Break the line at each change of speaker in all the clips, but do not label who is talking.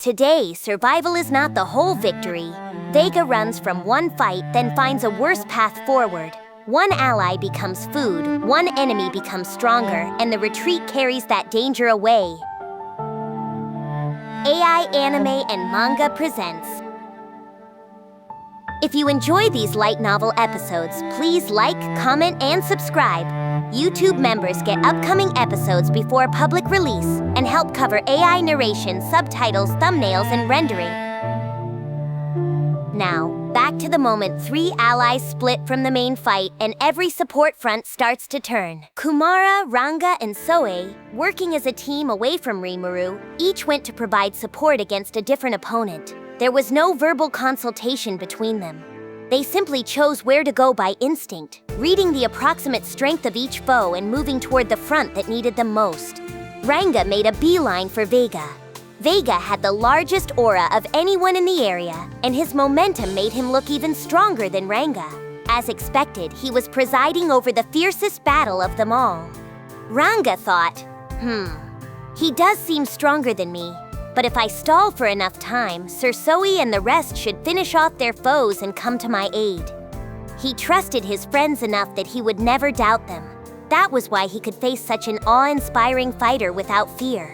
Today, survival is not the whole victory. Vega runs from one fight, then finds a worse path forward. One ally becomes food, one enemy becomes stronger, and the retreat carries that danger away. AI Anime and Manga presents. If you enjoy these light novel episodes, please like, comment, and subscribe. YouTube members get upcoming episodes before public release and help cover AI narration, subtitles, thumbnails, and rendering. Now, back to the moment 3 allies split from the main fight and every support front starts to turn. Kumara, Ranga, and Soei, working as a team away from Rimuru, each went to provide support against a different opponent. There was no verbal consultation between them. They simply chose where to go by instinct, reading the approximate strength of each foe and moving toward the front that needed them most. Ranga made a beeline for Vega. Vega had the largest aura of anyone in the area, and his momentum made him look even stronger than Ranga. As expected, he was presiding over the fiercest battle of them all. Ranga thought, he does seem stronger than me. But if I stall for enough time, Sir Soei and the rest should finish off their foes and come to my aid. He trusted his friends enough that he would never doubt them. That was why he could face such an awe-inspiring fighter without fear.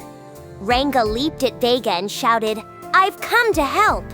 Ranga leaped at Vega and shouted, "I've come to help!"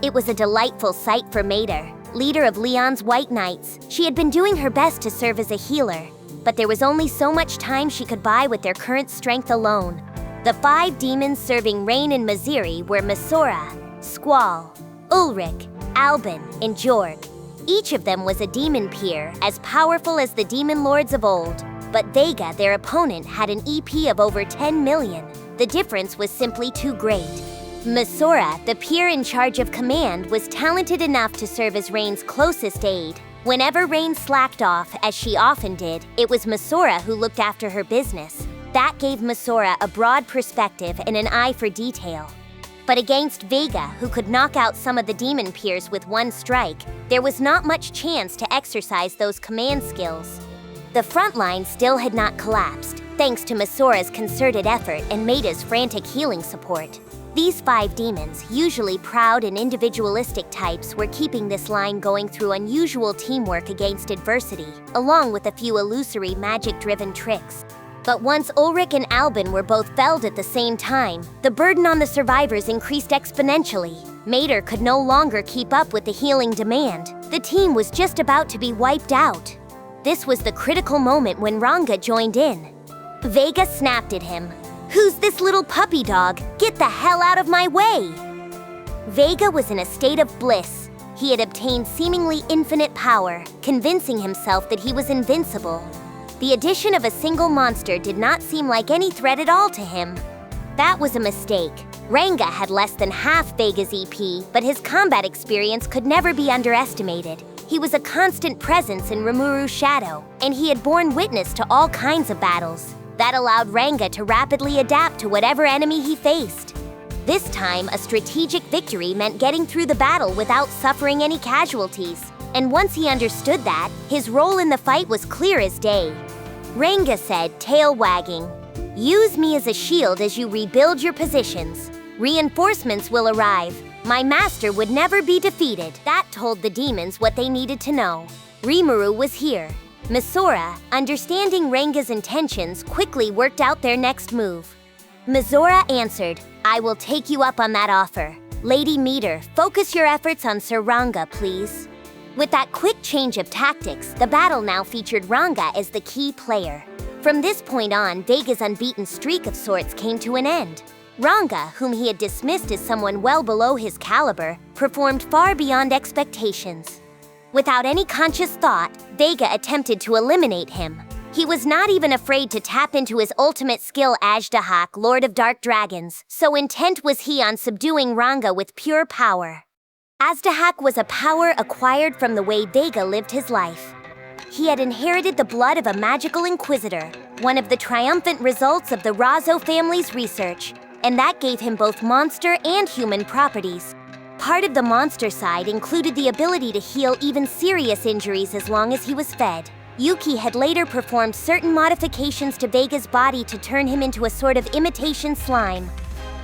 It was a delightful sight for Mater, leader of Leon's White Knights. She had been doing her best to serve as a healer, but there was only so much time she could buy with their current strength alone. The 5 demons serving Rain in Maziri were Masora, Squall, Ulrich, Albin, and Jorg. Each of them was a demon peer, as powerful as the demon lords of old. But Vega, their opponent, had an EP of over 10 million. The difference was simply too great. Masora, the peer in charge of command, was talented enough to serve as Rain's closest aide. Whenever Rain slacked off, as she often did, it was Masora who looked after her business. That gave Masora a broad perspective and an eye for detail. But against Vega, who could knock out some of the demon peers with one strike, there was not much chance to exercise those command skills. The front line still had not collapsed, thanks to Masora's concerted effort and Maida's frantic healing support. These 5 demons, usually proud and individualistic types, were keeping this line going through unusual teamwork against adversity, along with a few illusory magic-driven tricks. But once Ulrich and Albin were both felled at the same time, the burden on the survivors increased exponentially. Mater could no longer keep up with the healing demand. The team was just about to be wiped out. This was the critical moment when Ranga joined in. Vega snapped at him. "Who's this little puppy dog? Get the hell out of my way!" Vega was in a state of bliss. He had obtained seemingly infinite power, convincing himself that he was invincible. The addition of a single monster did not seem like any threat at all to him. That was a mistake. Ranga had less than half Vega's EP, but his combat experience could never be underestimated. He was a constant presence in Rimuru's shadow, and he had borne witness to all kinds of battles. That allowed Ranga to rapidly adapt to whatever enemy he faced. This time, a strategic victory meant getting through the battle without suffering any casualties. And once he understood that, his role in the fight was clear as day. Ranga said, tail wagging, "Use me as a shield as you rebuild your positions. Reinforcements will arrive. My master would never be defeated." That told the demons what they needed to know. Rimuru was here. Masora, understanding Ranga's intentions, quickly worked out their next move. Masora answered, "I will take you up on that offer. Lady Meter, focus your efforts on Sir Ranga, please." With that quick change of tactics, the battle now featured Ranga as the key player. From this point on, Vega's unbeaten streak of sorts came to an end. Ranga, whom he had dismissed as someone well below his caliber, performed far beyond expectations. Without any conscious thought, Vega attempted to eliminate him. He was not even afraid to tap into his ultimate skill, Ajdahak, Lord of Dark Dragons, so intent was he on subduing Ranga with pure power. Ajdahak was a power acquired from the way Vega lived his life. He had inherited the blood of a magical inquisitor, one of the triumphant results of the Razo family's research, and that gave him both monster and human properties. Part of the monster side included the ability to heal even serious injuries as long as he was fed. Yuki had later performed certain modifications to Vega's body to turn him into a sort of imitation slime.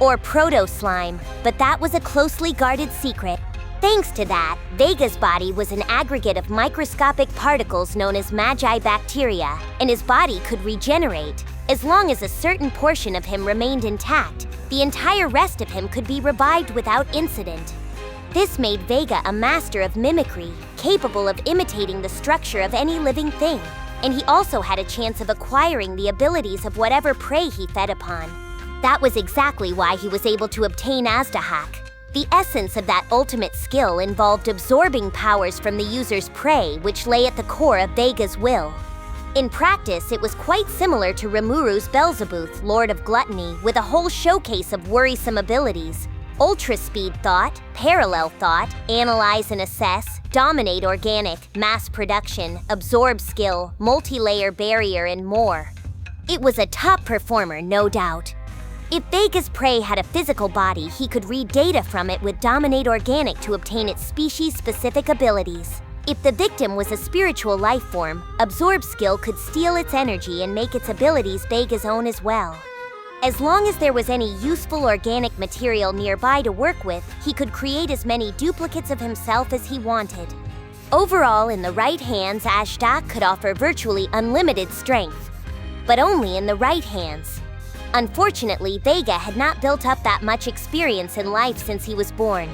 or proto-slime, but that was a closely guarded secret. Thanks to that, Vega's body was an aggregate of microscopic particles known as magi bacteria, and his body could regenerate. As long as a certain portion of him remained intact, the entire rest of him could be revived without incident. This made Vega a master of mimicry, capable of imitating the structure of any living thing, and he also had a chance of acquiring the abilities of whatever prey he fed upon. That was exactly why he was able to obtain Azdahak. The essence of that ultimate skill involved absorbing powers from the user's prey, which lay at the core of Vega's will. In practice, it was quite similar to Rimuru's Belzebuth, Lord of Gluttony, with a whole showcase of worrisome abilities. Ultra Speed Thought, Parallel Thought, Analyze and Assess, Dominate Organic, Mass Production, Absorb Skill, Multi-Layer Barrier, and more. It was a top performer, no doubt. If Vega's prey had a physical body, he could read data from it with Dominate Organic to obtain its species-specific abilities. If the victim was a spiritual life form, Absorb Skill could steal its energy and make its abilities Vega's own as well. As long as there was any useful organic material nearby to work with, he could create as many duplicates of himself as he wanted. Overall, in the right hands, Azdahak could offer virtually unlimited strength. But only in the right hands. Unfortunately, Vega had not built up that much experience in life since he was born.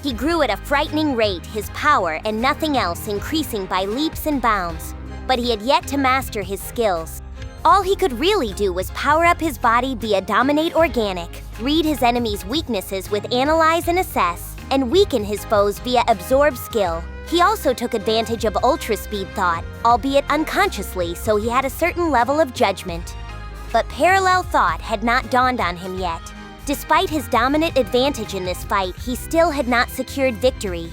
He grew at a frightening rate, his power and nothing else increasing by leaps and bounds. But he had yet to master his skills. All he could really do was power up his body via Dominate Organic, read his enemy's weaknesses with Analyze and Assess, and weaken his foes via Absorb Skill. He also took advantage of Ultra Speed Thought, albeit unconsciously, so he had a certain level of judgment. But Parallel Thought had not dawned on him yet. Despite his dominant advantage in this fight, he still had not secured victory.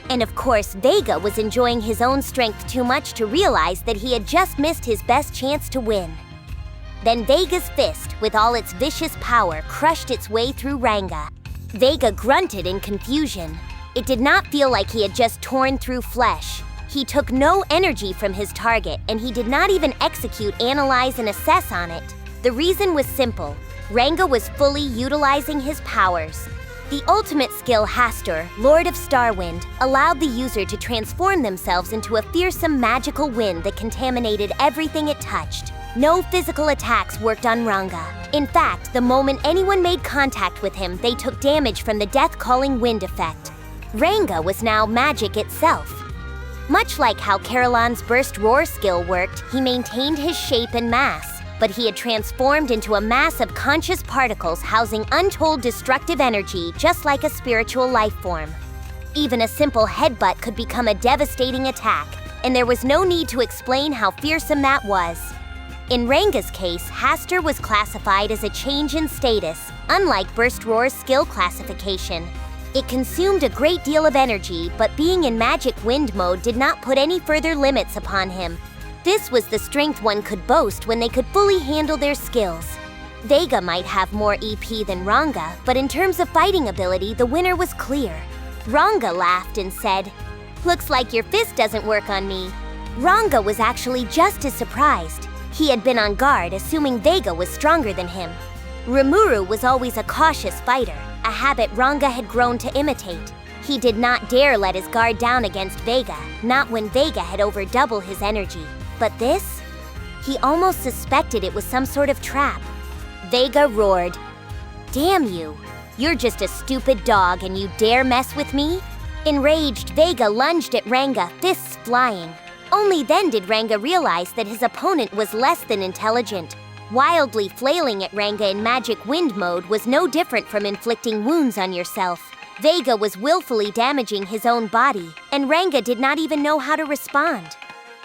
And of course, Vega was enjoying his own strength too much to realize that he had just missed his best chance to win. Then Vega's fist, with all its vicious power, crushed its way through Ranga. Vega grunted in confusion. It did not feel like he had just torn through flesh. He took no energy from his target, and he did not even execute Analyze and Assess on it. The reason was simple. Ranga was fully utilizing his powers. The ultimate skill Hastur, Lord of Starwind, allowed the user to transform themselves into a fearsome magical wind that contaminated everything it touched. No physical attacks worked on Ranga. In fact, the moment anyone made contact with him, they took damage from the death-calling wind effect. Ranga was now magic itself. Much like how Carolan's Burst Roar skill worked, he maintained his shape and mass. But he had transformed into a mass of conscious particles housing untold destructive energy, just like a spiritual life form. Even a simple headbutt could become a devastating attack, and there was no need to explain how fearsome that was. In Ranga's case, Hastur was classified as a change in status, unlike Burst Roar's skill classification. It consumed a great deal of energy, but being in magic wind mode did not put any further limits upon him. This was the strength one could boast when they could fully handle their skills. Vega might have more EP than Ranga, but in terms of fighting ability, the winner was clear. Ranga laughed and said, "Looks like your fist doesn't work on me." Ranga was actually just as surprised. He had been on guard, assuming Vega was stronger than him. Rimuru was always a cautious fighter, a habit Ranga had grown to imitate. He did not dare let his guard down against Vega, not when Vega had over double his energy. But this? He almost suspected it was some sort of trap. Vega roared, "Damn you! You're just a stupid dog and you dare mess with me?" Enraged, Vega lunged at Ranga, fists flying. Only then did Ranga realize that his opponent was less than intelligent. Wildly flailing at Ranga in magic wind mode was no different from inflicting wounds on yourself. Vega was willfully damaging his own body, and Ranga did not even know how to respond.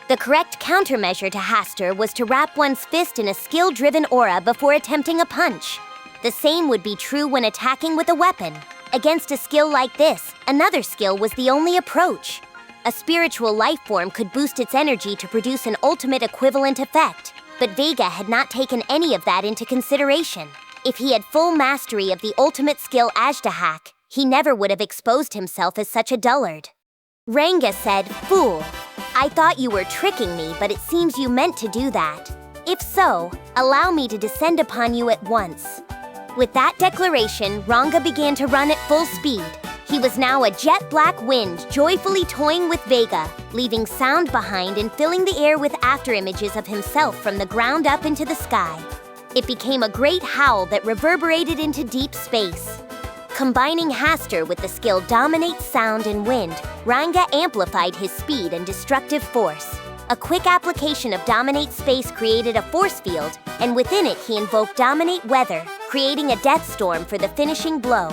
The correct countermeasure to Hastur was to wrap one's fist in a skill-driven aura before attempting a punch. The same would be true when attacking with a weapon. Against a skill like this, another skill was the only approach. A spiritual life form could boost its energy to produce an ultimate equivalent effect, but Vega had not taken any of that into consideration. If he had full mastery of the ultimate skill Azdahak, he never would have exposed himself as such a dullard. Ranga said, "Fool, I thought you were tricking me, but it seems you meant to do that. If so, allow me to descend upon you at once." With that declaration, Ranga began to run at full speed. He was now a jet black wind, joyfully toying with Vega, leaving sound behind and filling the air with afterimages of himself from the ground up into the sky. It became a great howl that reverberated into deep space. Combining Haster with the skill Dominate Sound and Wind, Ranga amplified his speed and destructive force. A quick application of Dominate Space created a force field, and within it he invoked Dominate Weather, creating a death storm for the finishing blow.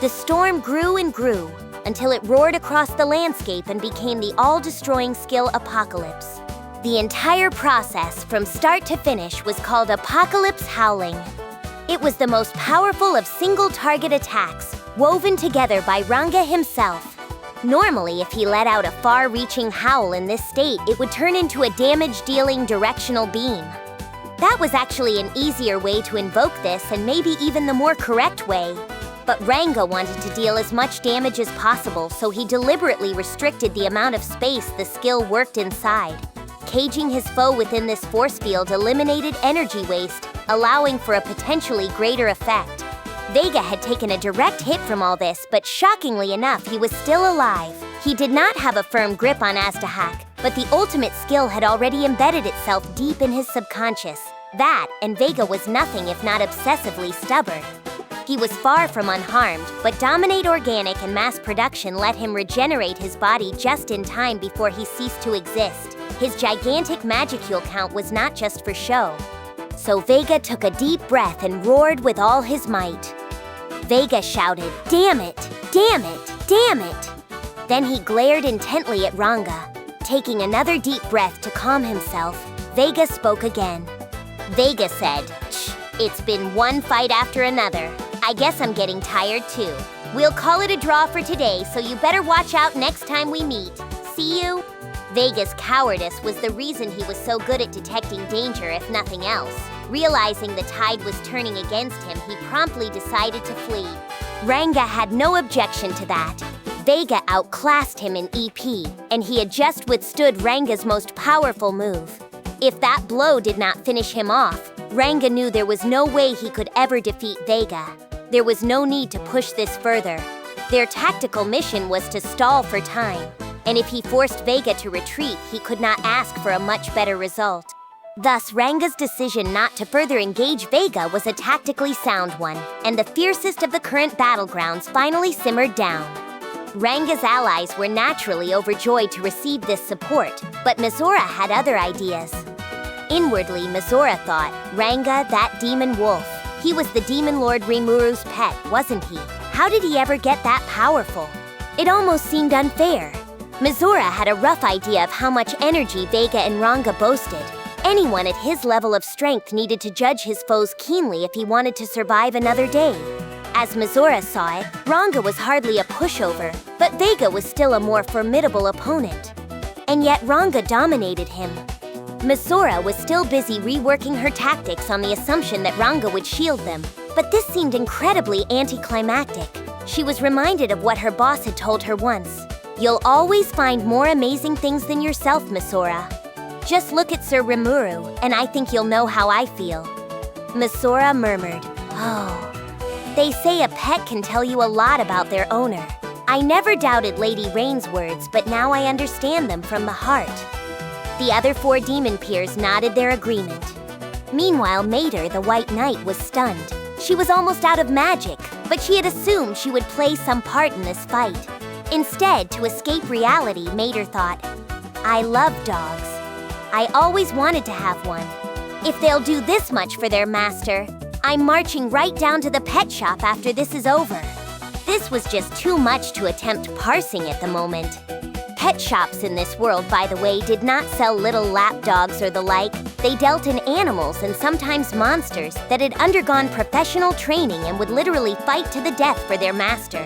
The storm grew and grew, until it roared across the landscape and became the all-destroying skill Apocalypse. The entire process, from start to finish, was called Apocalypse Howling. It was the most powerful of single-target attacks, woven together by Ranga himself. Normally, if he let out a far-reaching howl in this state, it would turn into a damage-dealing directional beam. That was actually an easier way to invoke this, and maybe even the more correct way. But Ranga wanted to deal as much damage as possible, so he deliberately restricted the amount of space the skill worked inside. Caging his foe within this force field eliminated energy waste, allowing for a potentially greater effect. Vega had taken a direct hit from all this, but shockingly enough, he was still alive. He did not have a firm grip on Aztahak, but the ultimate skill had already embedded itself deep in his subconscious. That, and Vega was nothing if not obsessively stubborn. He was far from unharmed, but Dominate Organic and mass production let him regenerate his body just in time before he ceased to exist. His gigantic magicule count was not just for show. So Vega took a deep breath and roared with all his might. Vega shouted, "Damn it! Damn it! Damn it!" Then he glared intently at Ranga. Taking another deep breath to calm himself, Vega spoke again. Vega said, "Shh, it's been one fight after another. I guess I'm getting tired too. We'll call it a draw for today, so you better watch out next time we meet. See you?" Vega's cowardice was the reason he was so good at detecting danger, if nothing else. Realizing the tide was turning against him, he promptly decided to flee. Ranga had no objection to that. Vega outclassed him in EP, and he had just withstood Ranga's most powerful move. If that blow did not finish him off, Ranga knew there was no way he could ever defeat Vega. There was no need to push this further. Their tactical mission was to stall for time, and if he forced Vega to retreat, he could not ask for a much better result. Thus, Ranga's decision not to further engage Vega was a tactically sound one, and the fiercest of the current battlegrounds finally simmered down. Ranga's allies were naturally overjoyed to receive this support, but Mizora had other ideas. Inwardly, Mizora thought, Ranga, that demon wolf. He was the demon lord Rimuru's pet, wasn't he? How did he ever get that powerful? It almost seemed unfair. Mizora had a rough idea of how much energy Vega and Ranga boasted. Anyone at his level of strength needed to judge his foes keenly if he wanted to survive another day. As Mizora saw it, Ranga was hardly a pushover, but Vega was still a more formidable opponent. And yet Ranga dominated him. Mizora was still busy reworking her tactics on the assumption that Ranga would shield them, but this seemed incredibly anticlimactic. She was reminded of what her boss had told her once. "You'll always find more amazing things than yourself, Mizora. Just look at Sir Rimuru, and I think you'll know how I feel." Mizora murmured, "Oh." They say a pet can tell you a lot about their owner. I never doubted Lady Rain's words, but now I understand them from the heart. The other 4 demon peers nodded their agreement. Meanwhile, Mater, the White Knight, was stunned. She was almost out of magic, but she had assumed she would play some part in this fight. Instead, to escape reality, Mater thought, "I love dogs. I always wanted to have one. If they'll do this much for their master, I'm marching right down to the pet shop after this is over." This was just too much to attempt parsing at the moment. Pet shops in this world, by the way, did not sell little lap dogs or the like. They dealt in animals and sometimes monsters that had undergone professional training and would literally fight to the death for their master.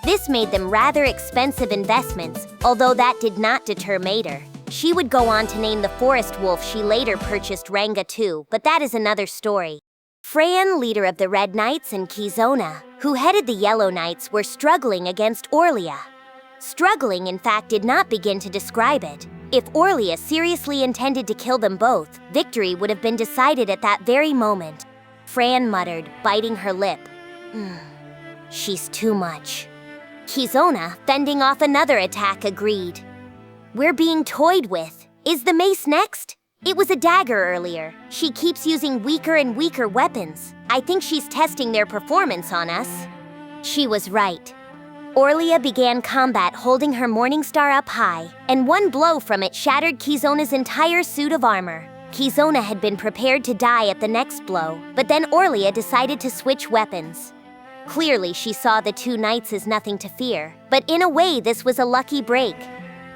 This made them rather expensive investments, although that did not deter Mater. She would go on to name the forest wolf she later purchased Ranga too, but that is another story. Freyan, leader of the Red Knights, and Kizona, who headed the Yellow Knights, were struggling against Orlia. Struggling, in fact, did not begin to describe it. If Orlia seriously intended to kill them both, victory would have been decided at that very moment. Fran muttered, biting her lip. She's too much. Kizona, fending off another attack, agreed. We're being toyed with. Is the mace next? It was a dagger earlier. She keeps using weaker and weaker weapons. I think she's testing their performance on us. She was right. Orlia began combat holding her Morning Star up high, and one blow from it shattered Kizona's entire suit of armor. Kizona had been prepared to die at the next blow, but then Orlia decided to switch weapons. Clearly, she saw the two knights as nothing to fear, but in a way this was a lucky break.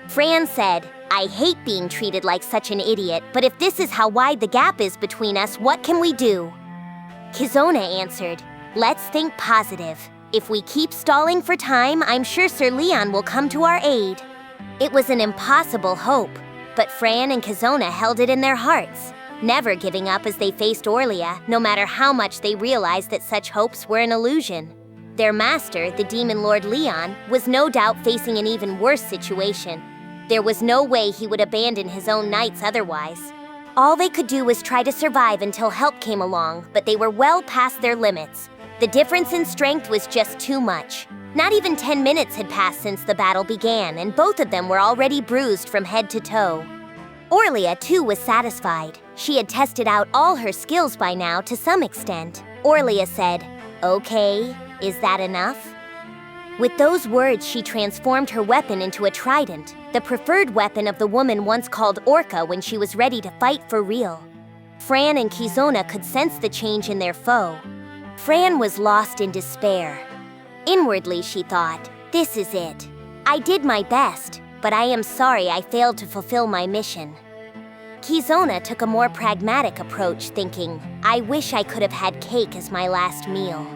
Fran said, I hate being treated like such an idiot, but if this is how wide the gap is between us, what can we do? Kizona answered, let's think positive. If we keep stalling for time, I'm sure Sir Leon will come to our aid. It was an impossible hope, but Fran and Kizona held it in their hearts, never giving up as they faced Orlia, no matter how much they realized that such hopes were an illusion. Their master, the Demon Lord Leon, was no doubt facing an even worse situation. There was no way he would abandon his own knights otherwise. All they could do was try to survive until help came along, but they were well past their limits. The difference in strength was just too much. Not even 10 minutes had passed since the battle began, and both of them were already bruised from head to toe. Orlia, too, was satisfied. She had tested out all her skills by now to some extent. Orlia said, Okay, is that enough? With those words, she transformed her weapon into a trident, the preferred weapon of the woman once called Orca when she was ready to fight for real. Fran and Kizona could sense the change in their foe. Fran was lost in despair. Inwardly, she thought, this is it. I did my best, but I am sorry I failed to fulfill my mission. Kizona took a more pragmatic approach, thinking, I wish I could have had cake as my last meal.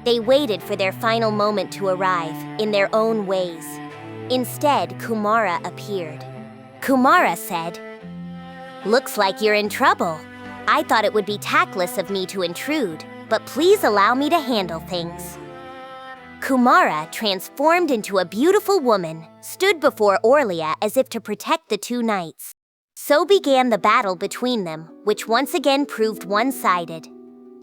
They waited for their final moment to arrive, in their own ways. Instead, Kumara appeared. Kumara said, Looks like you're in trouble. I thought it would be tactless of me to intrude, but please allow me to handle things. Kumara, transformed into a beautiful woman, stood before Orlia as if to protect the two knights. So began the battle between them, which once again proved one-sided.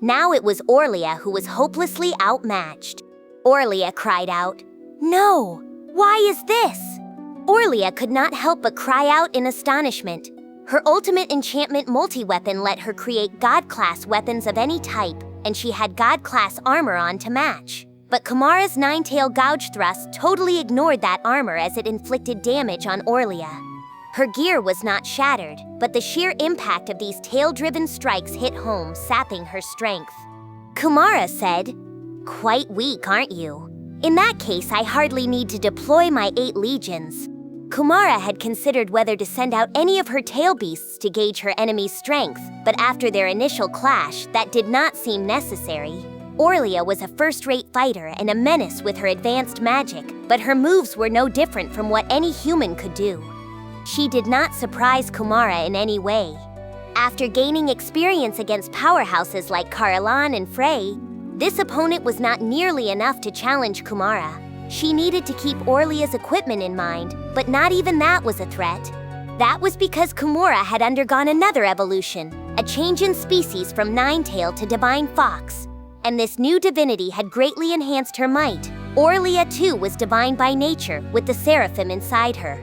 Now it was Orlia who was hopelessly outmatched. Orlia cried out, No! Why is this? Orlia could not help but cry out in astonishment. Her ultimate enchantment multi-weapon let her create God-class weapons of any type, and she had God-class armor on to match. But Kumara's nine-tail gouge thrust totally ignored that armor as it inflicted damage on Orlia. Her gear was not shattered, but the sheer impact of these tail-driven strikes hit home, sapping her strength. Kumara said, Quite weak, aren't you? In that case, I hardly need to deploy my 8 legions. Kumara had considered whether to send out any of her tail beasts to gauge her enemy's strength, but after their initial clash, that did not seem necessary. Orlia was a first-rate fighter and a menace with her advanced magic, but her moves were no different from what any human could do. She did not surprise Kumara in any way. After gaining experience against powerhouses like Caroline and Frey, this opponent was not nearly enough to challenge Kumara. She needed to keep Orlia's equipment in mind, but not even that was a threat. That was because Kumara had undergone another evolution, a change in species from Ninetail to Divine Fox, and this new divinity had greatly enhanced her might. Orlia, too, was divine by nature, with the seraphim inside her.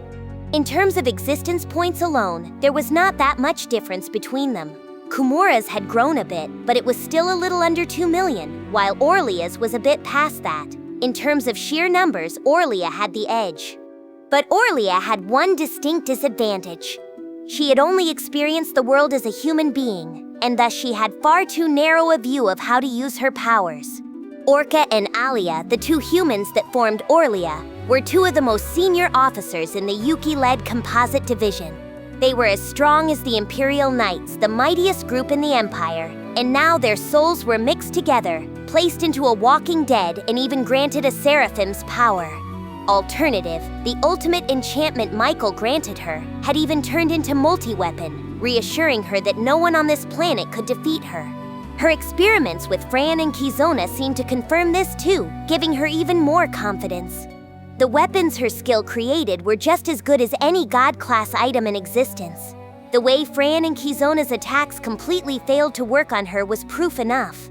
In terms of existence points alone, there was not that much difference between them. Kumara's had grown a bit, but it was still a little under 2 million, while Orlia's was a bit past that. In terms of sheer numbers, Orlia had the edge. But Orlia had one distinct disadvantage. She had only experienced the world as a human being, and thus she had far too narrow a view of how to use her powers. Orca and Alia, the two humans that formed Orlia, were two of the most senior officers in the Yuki-led composite division. They were as strong as the Imperial Knights, the mightiest group in the Empire, and now their souls were mixed together, placed into a walking dead, and even granted a seraphim's power. Alternative, the ultimate enchantment Michael granted her, had even turned into multi-weapon, reassuring her that no one on this planet could defeat her. Her experiments with Fran and Kizona seemed to confirm this too, giving her even more confidence. The weapons her skill created were just as good as any God-class item in existence. The way Fran and Kizona's attacks completely failed to work on her was proof enough.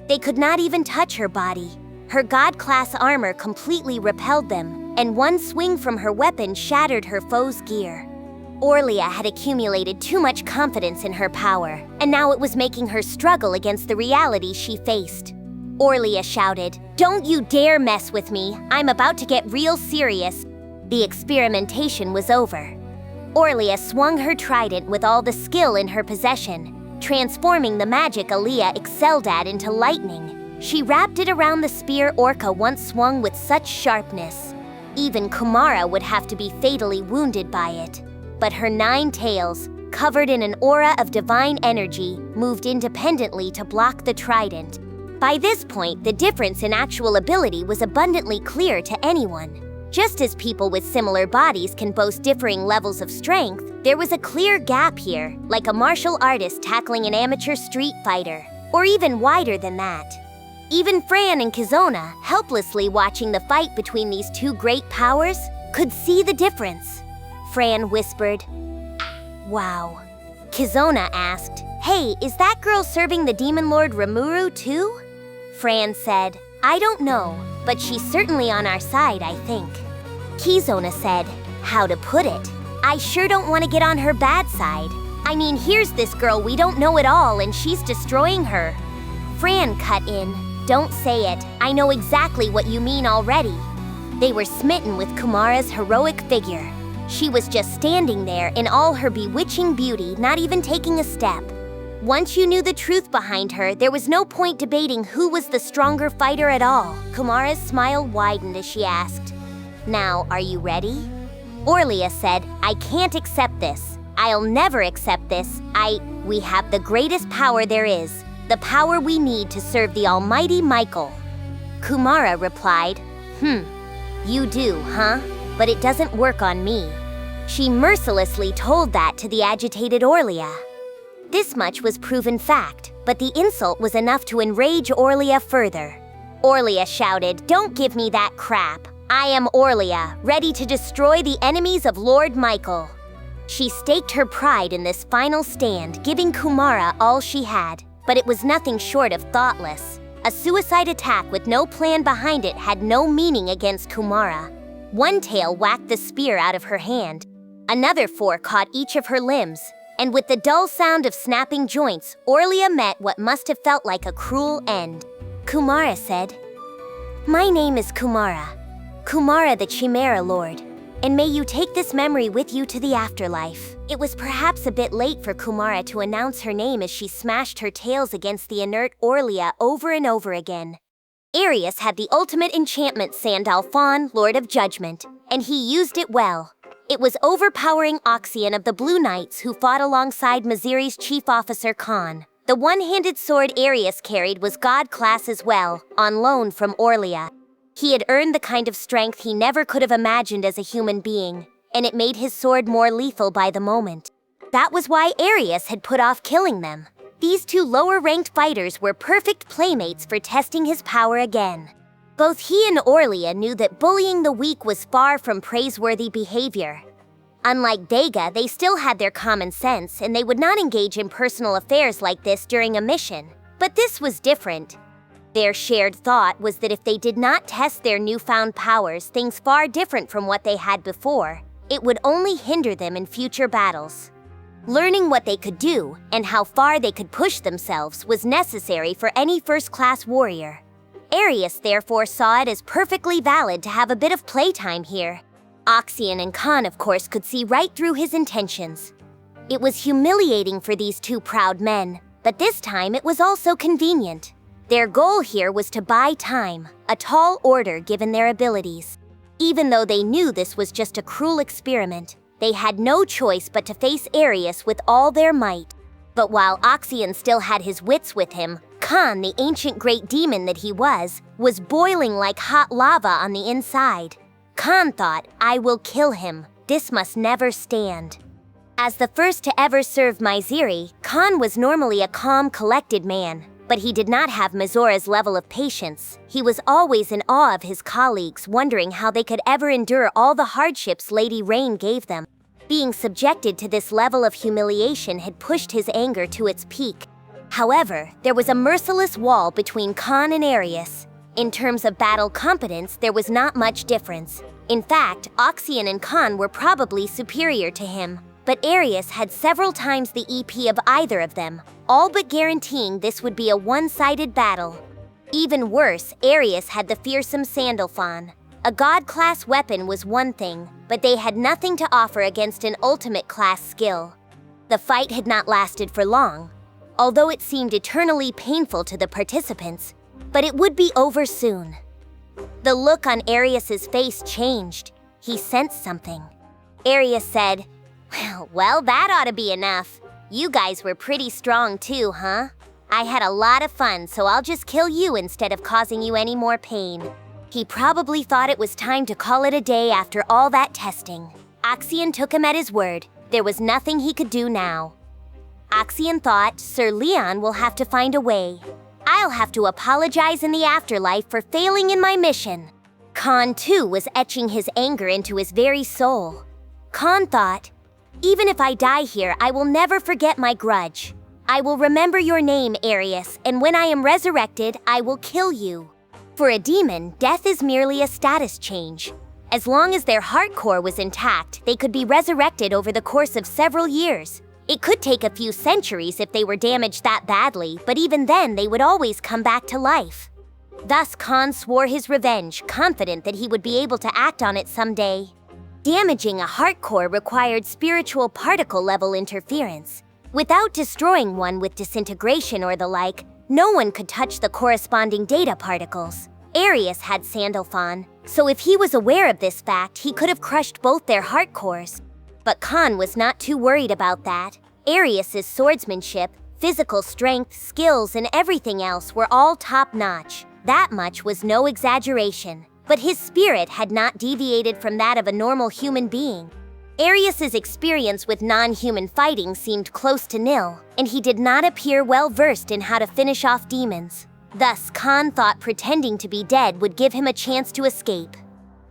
They could not even touch her body. Her god-class armor completely repelled them, and one swing from her weapon shattered her foe's gear. Orlia had accumulated too much confidence in her power, and now it was making her struggle against the reality she faced. Orlia shouted, "Don't you dare mess with me! I'm about to get real serious." The experimentation was over. Orlia swung her trident with all the skill in her possession, transforming the magic Aaliyah excelled at into lightning. She wrapped it around the spear Orca once swung with such sharpness. Even Kumara would have to be fatally wounded by it. But her 9 tails, covered in an aura of divine energy, moved independently to block the trident. By this point, the difference in actual ability was abundantly clear to anyone. Just as people with similar bodies can boast differing levels of strength, there was a clear gap here, like a martial artist tackling an amateur street fighter, or even wider than that. Even Fran and Kizona, helplessly watching the fight between these two great powers, could see the difference. Fran whispered, "Wow." Kizona asked, "Hey, is that girl serving the Demon Lord Rimuru too?" Fran said, "I don't know, but she's certainly on our side, I think." Kizona said, "How to put it? I sure don't want to get on her bad side. I mean, here's this girl we don't know at all and she's destroying her." Fran cut in, "Don't say it. I know exactly what you mean already." They were smitten with Kumara's heroic figure. She was just standing there in all her bewitching beauty, not even taking a step. Once you knew the truth behind her, there was no point debating who was the stronger fighter at all. Kumara's smile widened as she asked, "Now, are you ready?" Orlia said, "I can't accept this. I'll never accept this. We have the greatest power there is, the power we need to serve the almighty Michael." Kumara replied, "You do, huh? But it doesn't work on me." She mercilessly told that to the agitated Orlia. This much was proven fact, but the insult was enough to enrage Orlia further. Orlia shouted, "Don't give me that crap. I am Orlia, ready to destroy the enemies of Lord Michael." She staked her pride in this final stand, giving Kumara all she had, but it was nothing short of thoughtless. A suicide attack with no plan behind it had no meaning against Kumara. One tail whacked the spear out of her hand. Another 4 caught each of her limbs, and with the dull sound of snapping joints, Orlia met what must have felt like a cruel end. Kumara said, "My name is Kumara. Kumara the Chimera Lord, and may you take this memory with you to the afterlife." It was perhaps a bit late for Kumara to announce her name as she smashed her tails against the inert Orlia over and over again. Arius had the ultimate enchantment Sandalphon, Lord of Judgment, and he used it well. It was overpowering Oxian of the Blue Knights who fought alongside Maziri's chief officer Khan. The one-handed sword Arius carried was god class as well, on loan from Orlia. He had earned the kind of strength he never could have imagined as a human being, and it made his sword more lethal by the moment. That was why Arius had put off killing them. These 2 lower-ranked fighters were perfect playmates for testing his power again. Both he and Orlia knew that bullying the weak was far from praiseworthy behavior. Unlike Vega, they still had their common sense, and they would not engage in personal affairs like this during a mission. But this was different. Their shared thought was that if they did not test their newfound powers, things far different from what they had before, it would only hinder them in future battles. Learning what they could do and how far they could push themselves was necessary for any first-class warrior. Arius therefore saw it as perfectly valid to have a bit of playtime here. Oxian and Khan, of course, could see right through his intentions. It was humiliating for these 2 proud men, but this time it was also convenient. Their goal here was to buy time, a tall order given their abilities. Even though they knew this was just a cruel experiment, they had no choice but to face Arius with all their might. But while Oxian still had his wits with him, Khan, the ancient great demon that he was boiling like hot lava on the inside. Khan thought, "I will kill him. This must never stand." As the first to ever serve Maziri, Khan was normally a calm, collected man, but he did not have Mizora's level of patience. He was always in awe of his colleagues, wondering how they could ever endure all the hardships Lady Rain gave them. Being subjected to this level of humiliation had pushed his anger to its peak. However, there was a merciless wall between Khan and Arius. In terms of battle competence, there was not much difference. In fact, Oxian and Khan were probably superior to him, but Arius had several times the EP of either of them, all but guaranteeing this would be a one-sided battle. Even worse, Arius had the fearsome Sandalphon. A god-class weapon was one thing, but they had nothing to offer against an ultimate-class skill. The fight had not lasted for long, although it seemed eternally painful to the participants, but it would be over soon. The look on Arius's face changed. He sensed something. Arius said, Well, that ought to be enough. You guys were pretty strong too, huh? I had a lot of fun, so I'll just kill you instead of causing you any more pain. He probably thought it was time to call it a day after all that testing. Oxian took him at his word. There was nothing he could do now. Oxian thought, Sir Leon will have to find a way. I'll have to apologize in the afterlife for failing in my mission. Khan, too, was etching his anger into his very soul. Khan thought, even if I die here, I will never forget my grudge. I will remember your name, Arius, and when I am resurrected, I will kill you. For a demon, death is merely a status change. As long as their heart core was intact, they could be resurrected over the course of several years. It could take a few centuries if they were damaged that badly, but even then they would always come back to life. Thus, Khan swore his revenge, confident that he would be able to act on it someday. Damaging a heart core required spiritual particle-level interference. Without destroying one with disintegration or the like, no one could touch the corresponding data particles. Arius had Sandalphon, so if he was aware of this fact, he could have crushed both their heart cores. But Khan was not too worried about that. Arius's swordsmanship, physical strength, skills, and everything else were all top-notch. That much was no exaggeration. But his spirit had not deviated from that of a normal human being. Arius's experience with non-human fighting seemed close to nil, and he did not appear well-versed in how to finish off demons. Thus, Khan thought pretending to be dead would give him a chance to escape.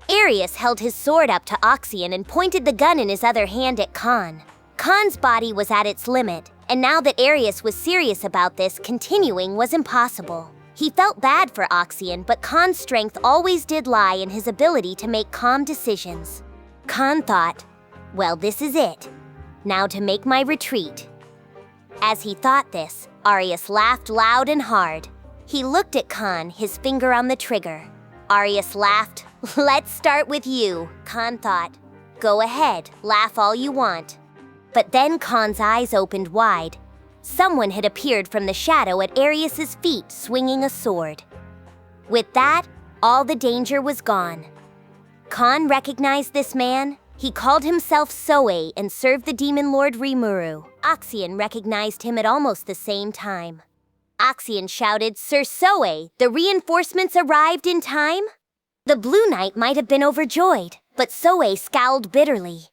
Arius held his sword up to Oxian and pointed the gun in his other hand at Khan. Khan's body was at its limit, and now that Arius was serious about this, continuing was impossible. He felt bad for Oxian, but Khan's strength always did lie in his ability to make calm decisions. Khan thought, well, this is it. Now to make my retreat. As he thought this, Arius laughed loud and hard. He looked at Khan, his finger on the trigger. Arius laughed. Let's start with you, Khan thought. Go ahead, laugh all you want. But then Khan's eyes opened wide. Someone had appeared from the shadow at Arius's feet, swinging a sword. With that, all the danger was gone. Khan recognized this man. He called himself Soei and served the demon lord Rimuru. Oxian recognized him at almost the same time. Oxian shouted, Sir Soei, the reinforcements arrived in time? The Blue Knight might have been overjoyed, but Soei scowled bitterly.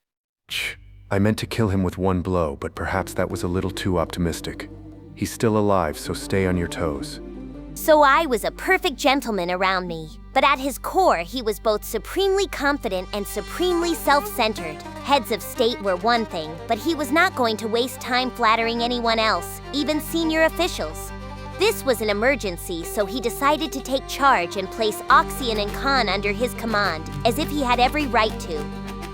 I meant to kill him with one blow, but perhaps that was a little too optimistic. He's still alive, so stay on your toes.
Soei was a perfect gentleman around me, but at his core he was both supremely confident and supremely self-centered. Heads of state were one thing, but he was not going to waste time flattering anyone else, even senior officials. This was an emergency, so he decided to take charge and place Oxian and Khan under his command, as if he had every right to.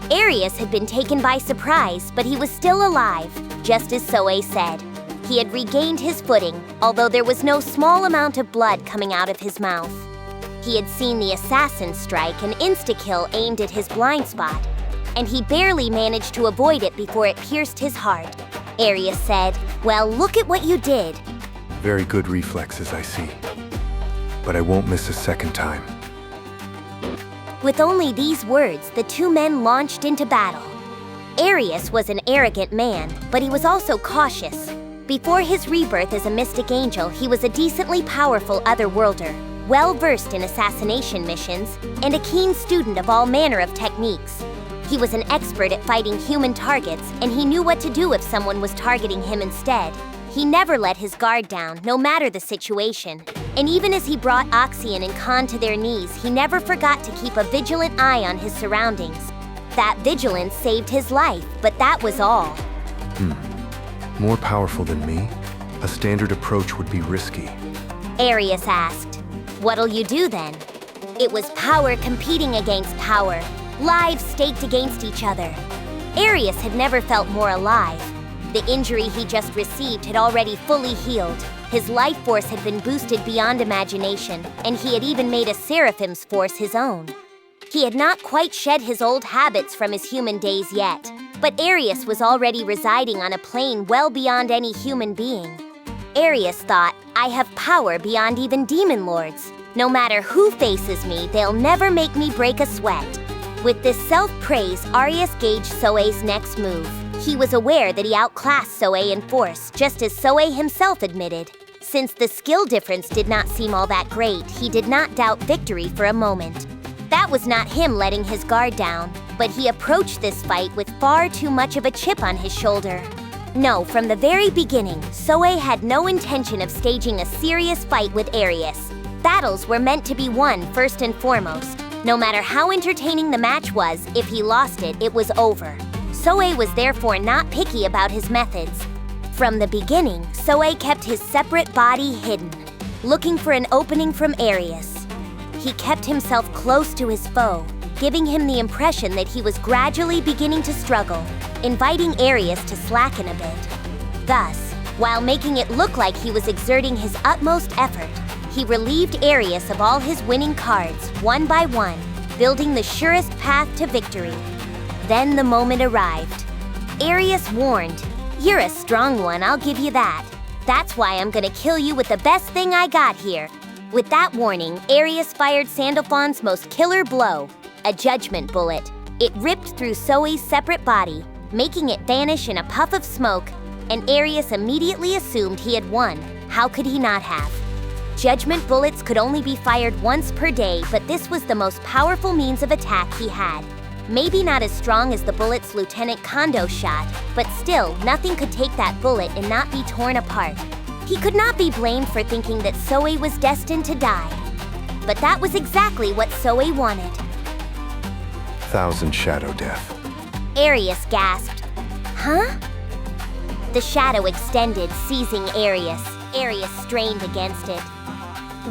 Arius had been taken by surprise, but he was still alive, just as Soei said. He had regained his footing, although there was no small amount of blood coming out of his mouth. He had seen the assassin strike an insta-kill aimed at his blind spot, and he barely managed to avoid it before it pierced his heart. Arius said, Well, look at what you did.
Very good reflexes, I see. But I won't miss a second time.
With only these words, the two men launched into battle. Arius was an arrogant man, but he was also cautious. Before his rebirth as a mystic angel, he was a decently powerful otherworlder, well-versed in assassination missions, and a keen student of all manner of techniques. He was an expert at fighting human targets, and he knew what to do if someone was targeting him instead. He never let his guard down, no matter the situation. And even as he brought Oxian and Khan to their knees, he never forgot to keep a vigilant eye on his surroundings. That vigilance saved his life, but that was all.
More powerful than me? A standard approach would be risky.
Arius asked. What'll you do then? It was power competing against power, lives staked against each other. Arius had never felt more alive. The injury he just received had already fully healed. His life force had been boosted beyond imagination, and he had even made a Seraphim's force his own. He had not quite shed his old habits from his human days yet, but Arius was already residing on a plane well beyond any human being. Arius thought, I have power beyond even demon lords. No matter who faces me, they'll never make me break a sweat. With this self-praise, Arius gauged Soei's next move. He was aware that he outclassed Soei in force, just as Soei himself admitted. Since the skill difference did not seem all that great, he did not doubt victory for a moment. That was not him letting his guard down, but he approached this fight with far too much of a chip on his shoulder. No, from the very beginning, Soei had no intention of staging a serious fight with Arius. Battles were meant to be won first and foremost. No matter how entertaining the match was, if he lost it, it was over. Soei was therefore not picky about his methods. From the beginning, Soei kept his separate body hidden, looking for an opening from Arius. He kept himself close to his foe, giving him the impression that he was gradually beginning to struggle, inviting Arius to slacken a bit. Thus, while making it look like he was exerting his utmost effort, he relieved Arius of all his winning cards, one by one, building the surest path to victory. Then the moment arrived. Arius warned, "You're a strong one, I'll give you that. That's why I'm gonna kill you with the best thing I got here." With that warning, Arius fired Sandalphon's most killer blow, a judgment bullet. It ripped through Soei's separate body, making it vanish in a puff of smoke, and Arius immediately assumed he had won. How could he not have? Judgment bullets could only be fired once per day, but this was the most powerful means of attack he had. Maybe not as strong as the bullets Lieutenant Kondo shot, but still, nothing could take that bullet and not be torn apart. He could not be blamed for thinking that Soei was destined to die. But that was exactly what Soei wanted.
Thousand Shadow Death.
Arius gasped. Huh? The shadow extended, seizing Arius. Arius strained against it.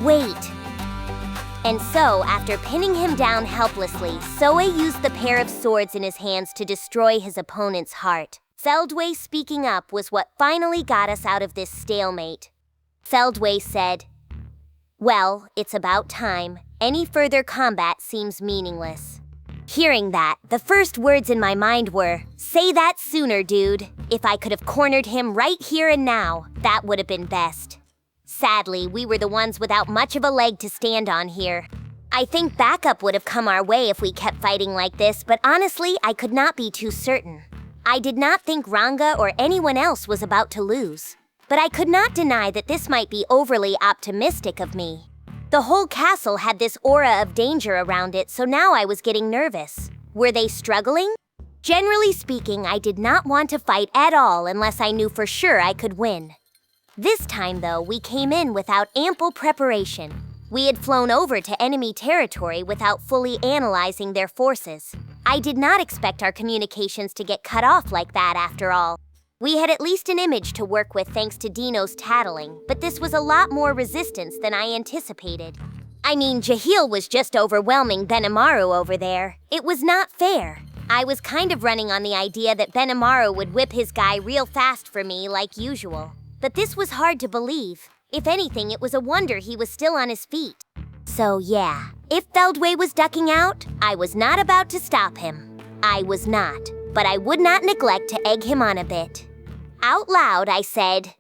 Wait. And so, after pinning him down helplessly, Soei used the pair of swords in his hands to destroy his opponent's heart. Feldway speaking up was what finally got us out of this stalemate. Feldway said, "Well, it's about time. Any further combat seems meaningless." Hearing that, the first words in my mind were, "Say that sooner, dude. If I could have cornered him right here and now, that would have been best." Sadly, we were the ones without much of a leg to stand on here. I think backup would have come our way if we kept fighting like this, but honestly, I could not be too certain. I did not think Ranga or anyone else was about to lose. But I could not deny that this might be overly optimistic of me. The whole castle had this aura of danger around it, so now I was getting nervous. Were they struggling? Generally speaking, I did not want to fight at all unless I knew for sure I could win. This time, though, we came in without ample preparation. We had flown over to enemy territory without fully analyzing their forces. I did not expect our communications to get cut off like that after all. We had at least an image to work with thanks to Dino's tattling, but this was a lot more resistance than I anticipated. I mean, Jahil was just overwhelming Benimaru over there. It was not fair. I was kind of running on the idea that Benimaru would whip his guy real fast for me like usual. But this was hard to believe. If anything, it was a wonder he was still on his feet. So yeah, if Feldway was ducking out, I was not about to stop him. I was not, but I would not neglect to egg him on a bit. Out loud, I said,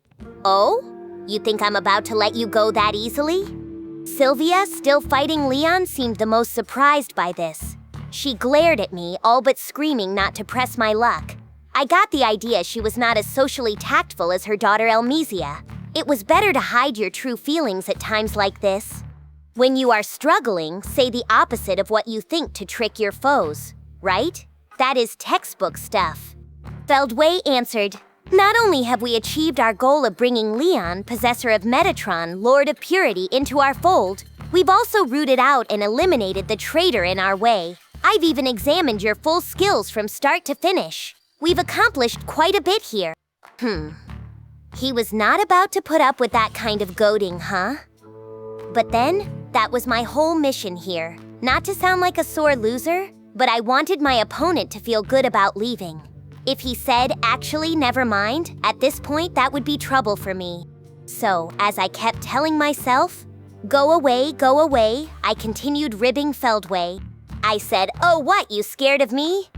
"Oh? You think I'm about to let you go that easily?" Sylvia, still fighting Leon, seemed the most surprised by this. She glared at me, all but screaming not to press my luck. I got the idea she was not as socially tactful as her daughter Elmesia. It was better to hide your true feelings at times like this. When you are struggling, say the opposite of what you think to trick your foes, right? That is textbook stuff. Feldway answered, "Not only have we achieved our goal of bringing Leon, possessor of Metatron, Lord of Purity, into our fold, we've also rooted out and eliminated the traitor in our way. I've even examined your full skills from start to finish. We've accomplished quite a bit here. He was not about to put up with that kind of goading, huh? But then, that was my whole mission here. Not to sound like a sore loser, but I wanted my opponent to feel good about leaving. If he said, actually, never mind, at this point that would be trouble for me. So, as I kept telling myself, go away, I continued ribbing Feldway. I said, oh what, you scared of me?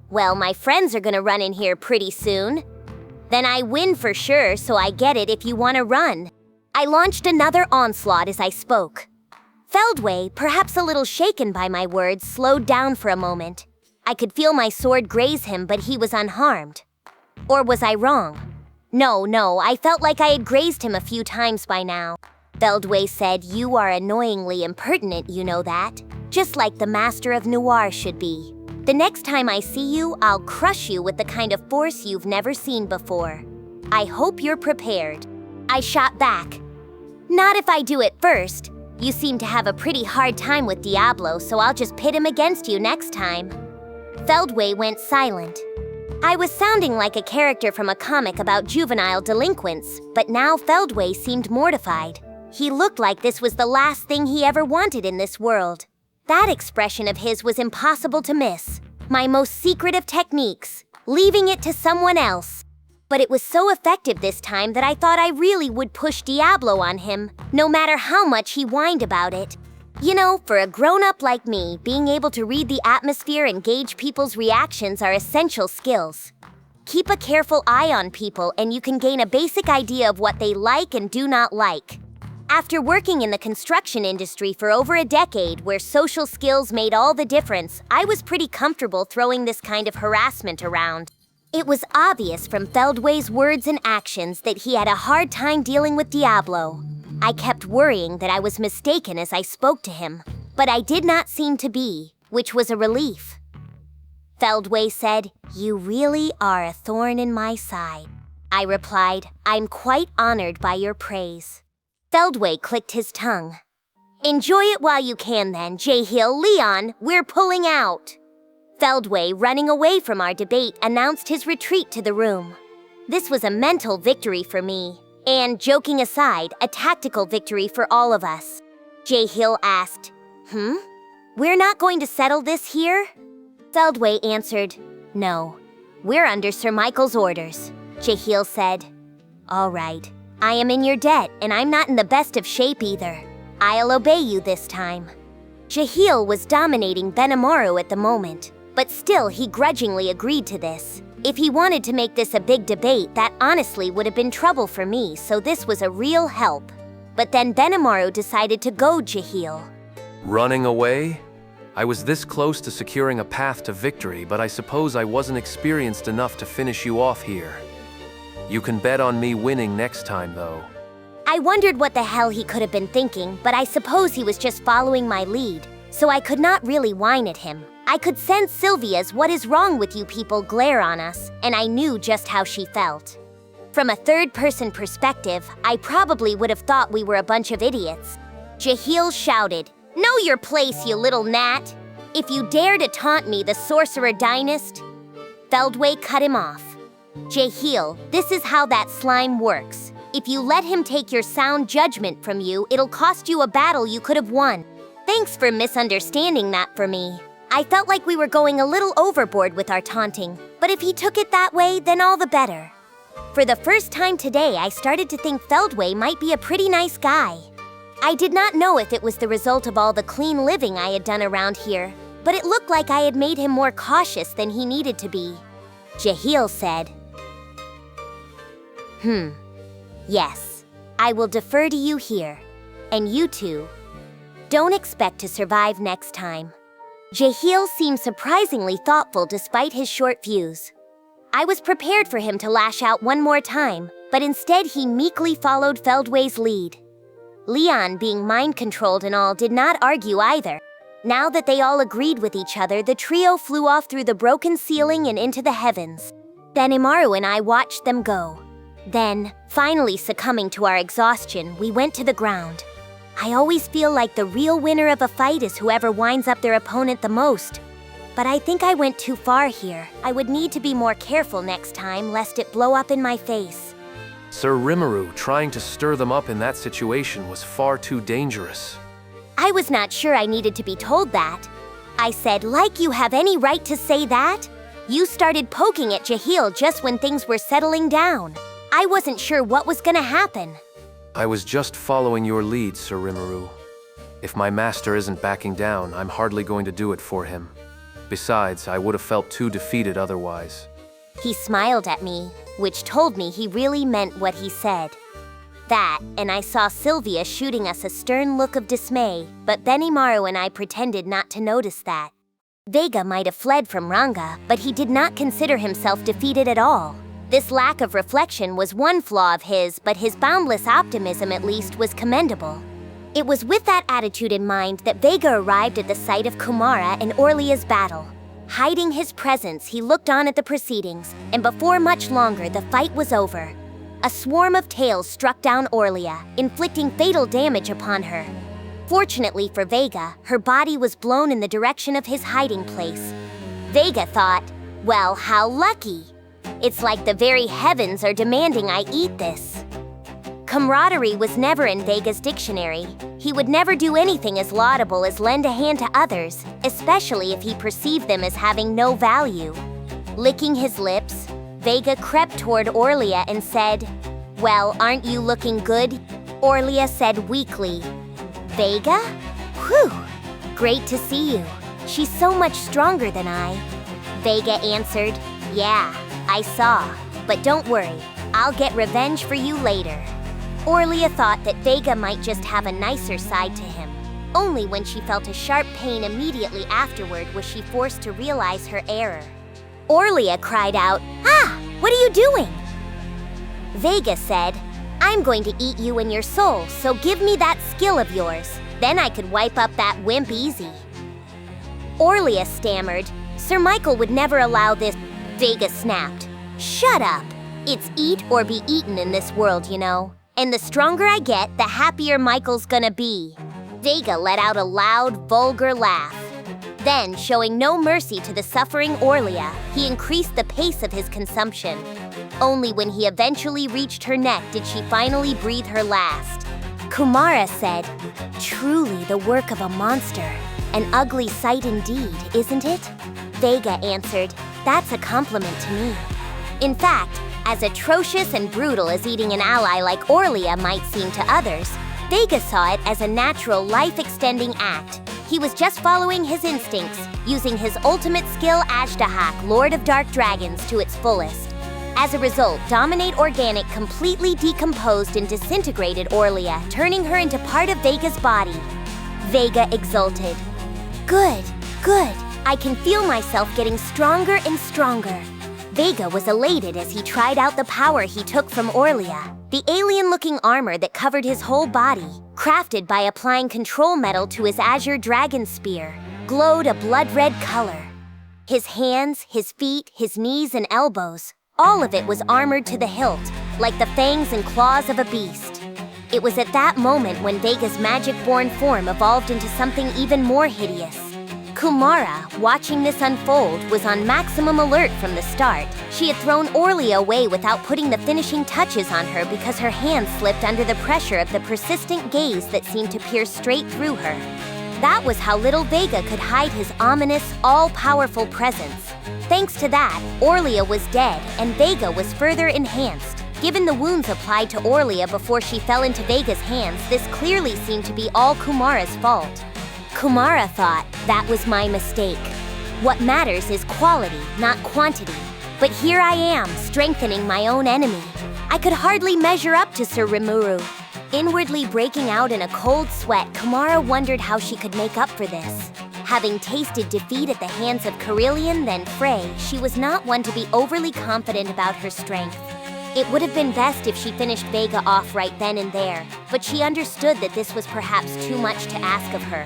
Well, my friends are gonna run in here pretty soon. Then I win for sure, so I get it if you wanna run. I launched another onslaught as I spoke. Feldway, perhaps a little shaken by my words, slowed down for a moment. I could feel my sword graze him, but he was unharmed. Or was I wrong? No, I felt like I had grazed him a few times by now. Feldway said, you are annoyingly impertinent, you know that. Just like the Master of Noir should be. The next time I see you, I'll crush you with the kind of force you've never seen before. I hope you're prepared. I shot back. Not if I do it first. You seem to have a pretty hard time with Diablo, so I'll just pit him against you next time. Feldway went silent. I was sounding like a character from a comic about juvenile delinquents, but now Feldway seemed mortified. He looked like this was the last thing he ever wanted in this world. That expression of his was impossible to miss. My most secret of techniques, leaving it to someone else. But it was so effective this time that I thought I really would push Diablo on him, no matter how much he whined about it. You know, for a grown-up like me, being able to read the atmosphere and gauge people's reactions are essential skills. Keep a careful eye on people and you can gain a basic idea of what they like and do not like. After working in the construction industry for over a decade where social skills made all the difference, I was pretty comfortable throwing this kind of harassment around. It was obvious from Feldway's words and actions that he had a hard time dealing with Diablo. I kept worrying that I was mistaken as I spoke to him, but I did not seem to be, which was a relief. Feldway said, you really are a thorn in my side. I replied, I'm quite honored by your praise. Feldway clicked his tongue. Enjoy it while you can then, J-Hill, Leon, we're pulling out. Feldway, running away from our debate, announced his retreat to the room. This was a mental victory for me, and, joking aside, a tactical victory for all of us. J-Hill asked, We're not going to settle this here? Feldway answered, no. We're under Sir Michael's orders. J-Hill said, all right. I am in your debt, and I'm not in the best of shape either. I'll obey you this time. J-Hill was dominating Benimaru at the moment, but still he grudgingly agreed to this. If he wanted to make this a big debate, that honestly would have been trouble for me, so this was a real help. But then Benimaru decided to goad J-Hill.
Running away? I was this close to securing a path to victory, but I suppose I wasn't experienced enough to finish you off here. You can bet on me winning next time, though.
I wondered what the hell he could have been thinking, but I suppose he was just following my lead, so I could not really whine at him. I could sense Sylvia's "what is wrong with you people" glare on us, and I knew just how she felt. From a third-person perspective, I probably would have thought we were a bunch of idiots. J-Hill shouted, know your place, you little gnat! If you dare to taunt me, the Sorcerer Dynast... Feldway cut him off. J-Hill, this is how that slime works. If you let him take your sound judgment from you, it'll cost you a battle you could have won. Thanks for misunderstanding that for me. I felt like we were going a little overboard with our taunting, but if he took it that way, then all the better. For the first time today, I started to think Feldway might be a pretty nice guy. I did not know if it was the result of all the clean living I had done around here, but it looked like I had made him more cautious than he needed to be. J-Hill said, yes, I will defer to you here. And you two, don't expect to survive next time. J-Hill seemed surprisingly thoughtful despite his short fuse. I was prepared for him to lash out one more time, but instead he meekly followed Feldway's lead. Leon, being mind-controlled and all, did not argue either. Now that they all agreed with each other, the trio flew off through the broken ceiling and into the heavens. Benimaru and I watched them go. Then, finally succumbing to our exhaustion, we went to the ground. I always feel like the real winner of a fight is whoever winds up their opponent the most, but I think I went too far here. I would need to be more careful next time lest it blow up in my face.
Sir Rimuru trying to stir them up in that situation was far too dangerous.
I was not sure I needed to be told that. I said, like you have any right to say that? You started poking at Jahil just when things were settling down. I wasn't sure what was gonna happen.
I was just following your lead, Sir Rimuru. If my master isn't backing down, I'm hardly going to do it for him. Besides, I would have felt too defeated otherwise.
He smiled at me, which told me he really meant what he said. That, and I saw Sylvia shooting us a stern look of dismay, but Benimaru and I pretended not to notice that. Vega might have fled from Ranga, but he did not consider himself defeated at all. This lack of reflection was one flaw of his, but his boundless optimism at least was commendable. It was with that attitude in mind that Vega arrived at the site of Kumara and Orlia's battle. Hiding his presence, he looked on at the proceedings, and before much longer, the fight was over. A swarm of tails struck down Orlia, inflicting fatal damage upon her. Fortunately for Vega, her body was blown in the direction of his hiding place. Vega thought, well, how lucky. It's like the very heavens are demanding I eat this. Camaraderie was never in Vega's dictionary. He would never do anything as laudable as lend a hand to others, especially if he perceived them as having no value. Licking his lips, Vega crept toward Orlia and said, well, aren't you looking good? Orlia said weakly. Vega? Whew! Great to see you. She's so much stronger than I. Vega answered, yeah, I saw. But don't worry, I'll get revenge for you later. Orlia thought that Vega might just have a nicer side to him. Only when she felt a sharp pain immediately afterward was she forced to realize her error. Orlia cried out, ah! What are you doing? Vega said, I'm going to eat you and your soul, so give me that skill of yours. Then I could wipe up that wimp easy. Orlia stammered, Sir Michael would never allow this. Vega snapped, shut up. It's eat or be eaten in this world, you know. And the stronger I get, the happier Michael's gonna be. Vega let out a loud, vulgar laugh. Then, showing no mercy to the suffering Orlia, he increased the pace of his consumption. Only when he eventually reached her neck did she finally breathe her last. Kumara said, truly the work of a monster. An ugly sight indeed, isn't it? Vega answered, that's a compliment to me. In fact, as atrocious and brutal as eating an ally like Orlia might seem to others, Vega saw it as a natural life-extending act. He was just following his instincts, using his ultimate skill Ajdahak, Lord of Dark Dragons, to its fullest. As a result, Dominate Organic completely decomposed and disintegrated Orlia, turning her into part of Vega's body. Vega exulted. Good, good. I can feel myself getting stronger and stronger. Vega was elated as he tried out the power he took from Orlia. The alien-looking armor that covered his whole body, crafted by applying control metal to his azure dragon spear, glowed a blood-red color. His hands, his feet, his knees and elbows, all of it was armored to the hilt, like the fangs and claws of a beast. It was at that moment when Vega's magic-born form evolved into something even more hideous. Kumara, watching this unfold, was on maximum alert from the start. She had thrown Orlia away without putting the finishing touches on her because her hands slipped under the pressure of the persistent gaze that seemed to pierce straight through her. That was how little Vega could hide his ominous, all-powerful presence. Thanks to that, Orlia was dead, and Vega was further enhanced. Given the wounds applied to Orlia before she fell into Vega's hands, this clearly seemed to be all Kumara's fault. Kumara thought, that was my mistake. What matters is quality, not quantity. But here I am, strengthening my own enemy. I could hardly measure up to Sir Rimuru. Inwardly breaking out in a cold sweat, Kumara wondered how she could make up for this. Having tasted defeat at the hands of Carillion, then Frey, she was not one to be overly confident about her strength. It would have been best if she finished Vega off right then and there, but she understood that this was perhaps too much to ask of her.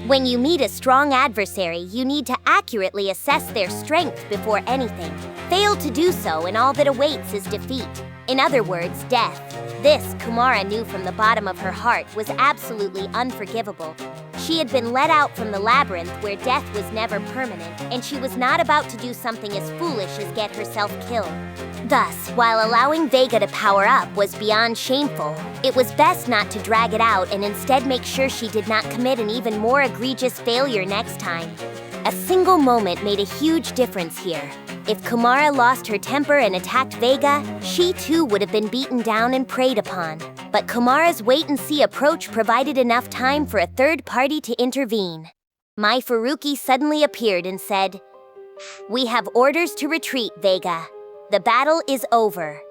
When you meet a strong adversary, you need to accurately assess their strength before anything. Fail to do so, and all that awaits is defeat. In other words, death. This, Kumara knew from the bottom of her heart, was absolutely unforgivable. She had been let out from the labyrinth where death was never permanent, and she was not about to do something as foolish as get herself killed. Thus, while allowing Vega to power up was beyond shameful, it was best not to drag it out and instead make sure she did not commit an even more egregious failure next time. A single moment made a huge difference here. If Kumara lost her temper and attacked Vega, she too would have been beaten down and preyed upon. But Kumara's wait-and-see approach provided enough time for a third party to intervene. Mai Furuki suddenly appeared and said, "We have orders to retreat, Vega. The battle is over."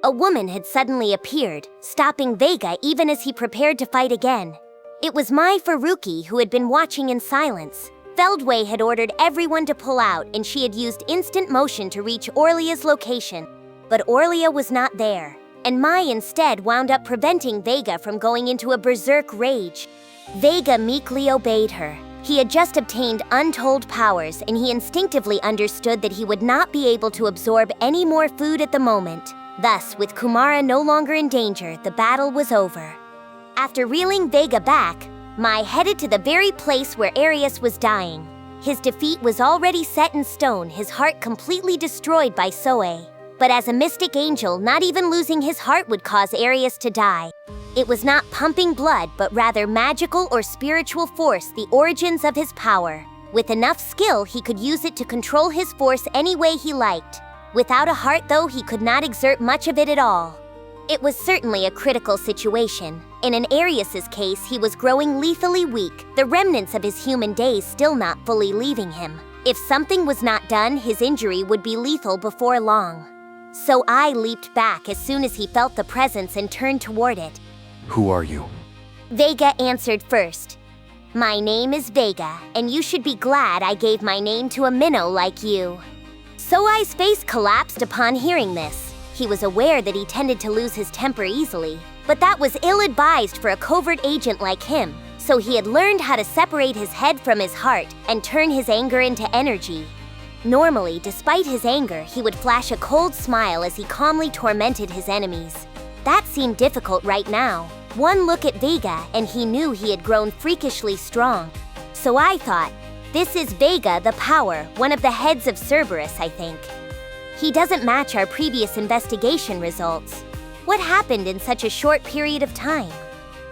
A woman had suddenly appeared, stopping Vega even as he prepared to fight again. It was Mai Furuki who had been watching in silence. Feldway had ordered everyone to pull out, and she had used instant motion to reach Orlia's location. But Orlia was not there, and Mai instead wound up preventing Vega from going into a berserk rage. Vega meekly obeyed her. He had just obtained untold powers, and he instinctively understood that he would not be able to absorb any more food at the moment. Thus, with Kumara no longer in danger, the battle was over. After reeling Vega back, Mai headed to the very place where Arius was dying. His defeat was already set in stone, his heart completely destroyed by Soei. But as a mystic angel, not even losing his heart would cause Arius to die. It was not pumping blood, but rather magical or spiritual force, the origins of his power. With enough skill, he could use it to control his force any way he liked. Without a heart, though, he could not exert much of it at all. It was certainly a critical situation. In an Arius's case, he was growing lethally weak, the remnants of his human days still not fully leaving him. If something was not done, his injury would be lethal before long. So I leaped back as soon as he felt the presence and turned toward it.
Who are you?
Vega answered first. "My name is Vega, and you should be glad I gave my name to a minnow like you." Soei's face collapsed upon hearing this. He was aware that he tended to lose his temper easily, but that was ill-advised for a covert agent like him, so he had learned how to separate his head from his heart and turn his anger into energy. Normally, despite his anger, he would flash a cold smile as he calmly tormented his enemies. That seemed difficult right now. One look at Vega and he knew he had grown freakishly strong. So I thought, this is Vega the Power, one of the heads of Cerberus, I think. He doesn't match our previous investigation results. What happened in such a short period of time?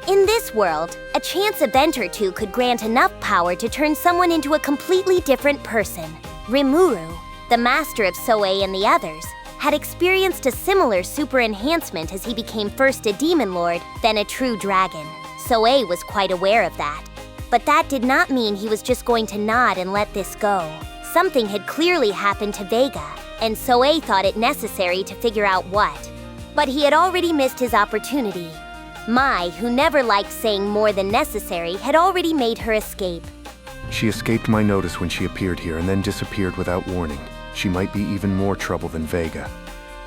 In this world, a chance event or two could grant enough power to turn someone into a completely different person. Rimuru, the master of Soei and the others, had experienced a similar super enhancement as he became first a demon lord, then a true dragon. Soei was quite aware of that. But that did not mean he was just going to nod and let this go. Something had clearly happened to Vega, and Soei thought it necessary to figure out what. But he had already missed his opportunity. Mai, who never liked saying more than necessary, had already made her escape.
She escaped my notice when she appeared here and then disappeared without warning. She might be even more trouble than Vega.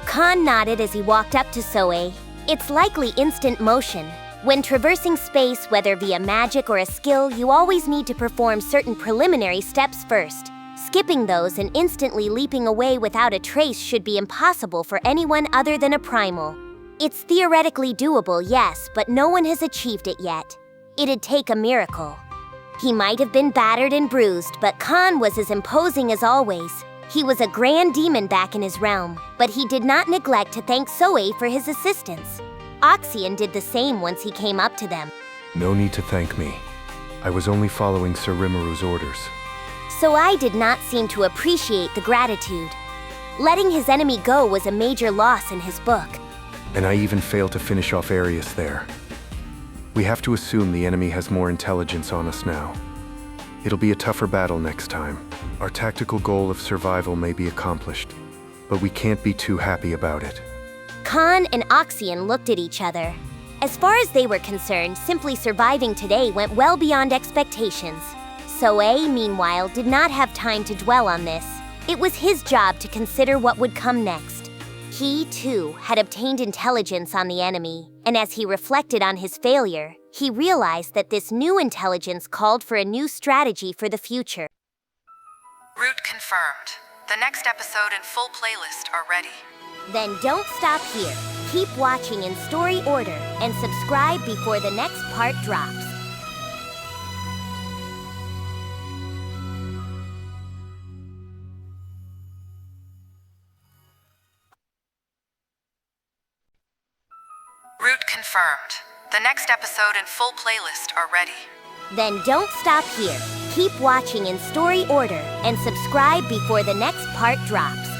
Khan nodded as he walked up to Soei. It's likely instant motion. When traversing space, whether via magic or a skill, you always need to perform certain preliminary steps first. Skipping those and instantly leaping away without a trace should be impossible for anyone other than a primal. It's theoretically doable, yes, but no one has achieved it yet. It'd take a miracle. He might have been battered and bruised, but Khan was as imposing as always. He was a grand demon back in his realm, but he did not neglect to thank Soei for his assistance. Oxian did the same once he came up to them.
No need to thank me. I was only following Sir Rimuru's orders.
Soei did not seem to appreciate the gratitude. Letting his enemy go was a major loss in his book.
And I even failed to finish off Arius there. We have to assume the enemy has more intelligence on us now. It'll be a tougher battle next time. Our tactical goal of survival may be accomplished, but we can't be too happy about it.
Khan and Oxian looked at each other. As far as they were concerned, simply surviving today went well beyond expectations. Soei, meanwhile, did not have time to dwell on this. It was his job to consider what would come next. He, too, had obtained intelligence on the enemy, and as he reflected on his failure, he realized that this new intelligence called for a new strategy for the future.
Route confirmed. The next episode and full playlist are ready.
Then don't stop here. Keep watching in story order and subscribe before the next part drops.
confirmed. The next episode and full playlist are ready.
Then don't stop here. Keep watching in story order and subscribe before the next part drops.